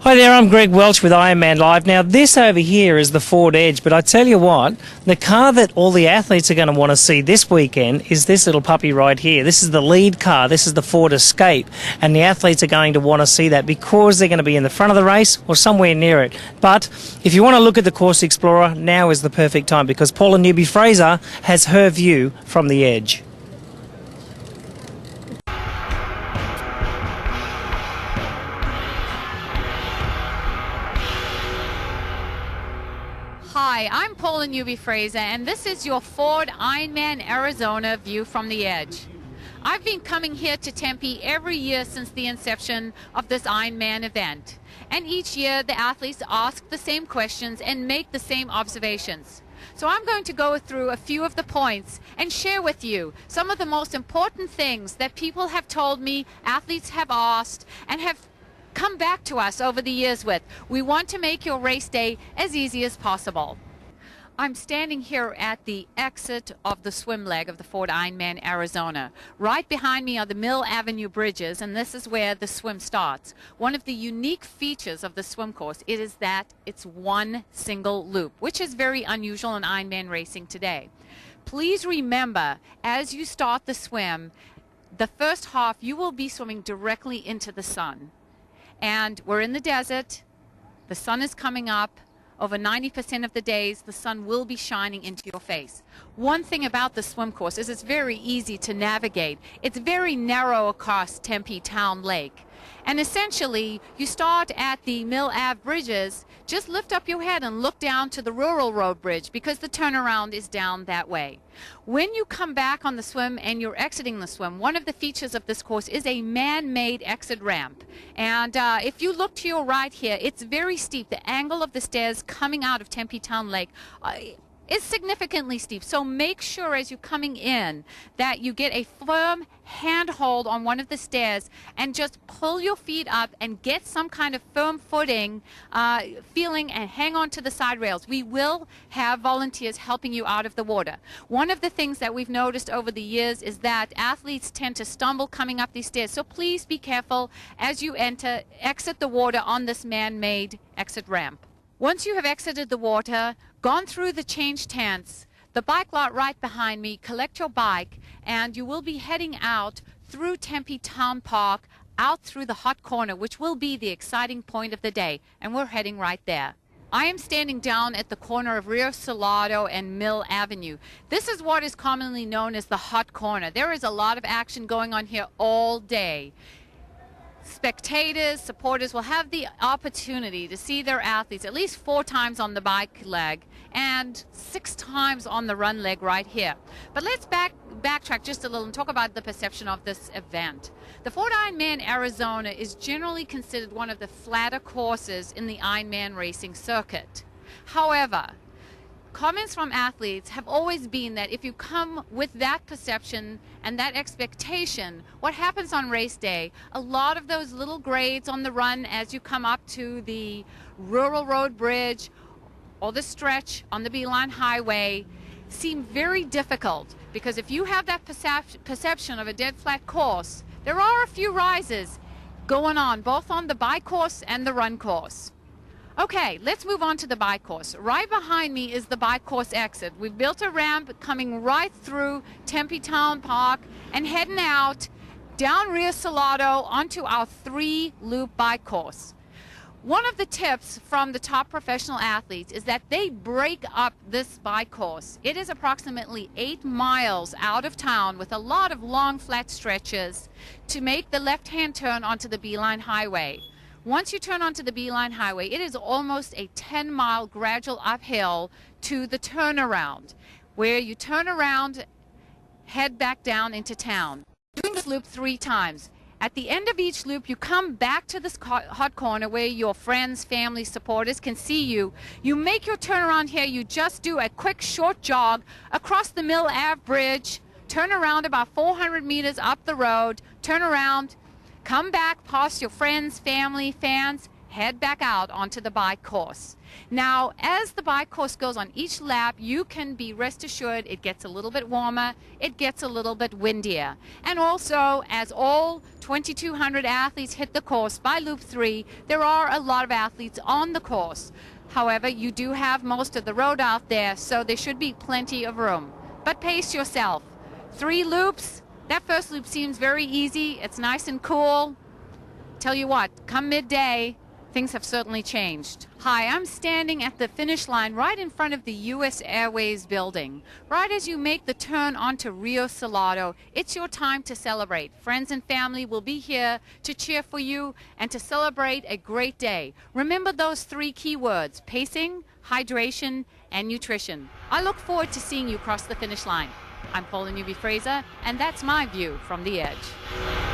Hi there, I'm Greg Welch with Ironman Live. Now, this over here is the Ford Edge, but I tell you what, the car that all the athletes are going to want to see this weekend is this little puppy right here. This is the lead car. This is the Ford Escape, and the athletes are going to want to see that because they're going to be in the front of the race or somewhere near it. But if you want to look at the Course Explorer, now is the perfect time because Paula Newby-Fraser has her view from the Edge. Hi, I'm Paula Newby-Fraser, and this is your Ford Ironman Arizona view from the Edge. I've been coming here to Tempe every year since the inception of this Ironman event. And each year the athletes ask the same questions and make the same observations. So I'm going to go through a few of the points and share with you some of the most important things that people have told me, athletes have asked, and have come back to us over the years with. We want to make your race day as easy as possible. I'm standing here at the exit of the swim leg of the Ford Ironman Arizona. Right behind me are the Mill Avenue bridges, and this is where the swim starts. One of the unique features of the swim course is that it's one single loop, which is very unusual in Ironman racing today. Please remember, as you start the swim, the first half you will be swimming directly into the sun. And we're in the desert, the sun is coming up. Over 90% of the days, the sun will be shining into your face. One thing about the swim course is it's very easy to navigate. It's very narrow across Tempe Town Lake. And essentially, you start at the Mill Ave bridges, just lift up your head and look down to the Rural Road Bridge because the turnaround is down that way. When you come back on the swim and you're exiting the swim, one of the features of this course is a man-made exit ramp. And if you look to your right here, it's very steep. The angle of the stairs coming out of Tempe Town Lake is significantly steep. So make sure as you're coming in that you get a firm handhold on one of the stairs and just pull your feet up and get some kind of firm footing feeling and hang on to the side rails. We will have volunteers helping you out of the water. One of the things that we've noticed over the years is that athletes tend to stumble coming up these stairs. So please be careful as you exit the water on this man-made exit ramp. Once you have exited the water, gone through the change tents, the bike lot right behind me, collect your bike, and you will be heading out through Tempe Town Park, out through the hot corner, which will be the exciting point of the day, and we're heading right there. I am standing down at the corner of Rio Salado and Mill Avenue. This is what is commonly known as the hot corner. There is a lot of action going on here all day. Spectators, supporters will have the opportunity to see their athletes at least 4 times on the bike leg and 6 times on the run leg right here. But let's backtrack just a little and talk about the perception of this event. The Ford Ironman Arizona is generally considered one of the flatter courses in the Ironman racing circuit. However, comments from athletes have always been that if you come with that perception and that expectation, what happens on race day, a lot of those little grades on the run as you come up to the Rural Road Bridge or the stretch on the Beeline Highway seem very difficult, because if you have that perception of a dead flat course, there are a few rises going on both on the bike course and the run course. Okay, let's move on to the bike course. Right behind me is the bike course exit. We've built a ramp coming right through Tempe Town Park and heading out down Rio Salado onto our 3-loop bike course. One of the tips from the top professional athletes is that they break up this bike course. It is approximately 8 miles out of town with a lot of long flat stretches to make the left-hand turn onto the Beeline Highway. Once you turn onto the Beeline Highway, it is almost a 10-mile gradual uphill to the turnaround, where you turn around, head back down into town. Doing this loop 3 times. At the end of each loop, you come back to this hot corner where your friends, family, supporters can see you. You make your turnaround here. You just do a quick short jog across the Mill Ave Bridge, turn around about 400 meters up the road, turn around, come back past your friends, family, fans, head back out onto the bike course. Now, as the bike course goes on each lap, you can be rest assured it gets a little bit warmer, it gets a little bit windier. And also, as all 2,200 athletes hit the course by Loop 3, there are a lot of athletes on the course. However, you do have most of the road out there, so there should be plenty of room. But pace yourself. 3 loops, that first loop seems very easy, it's nice and cool. Tell you what, come midday, things have certainly changed. Hi, I'm standing at the finish line right in front of the U.S. Airways building. Right as you make the turn onto Rio Salado, it's your time to celebrate. Friends and family will be here to cheer for you and to celebrate a great day. Remember those 3 key words: pacing, hydration, and nutrition. I look forward to seeing you cross the finish line. I'm Paula Newby-Fraser, and that's my view from the edge.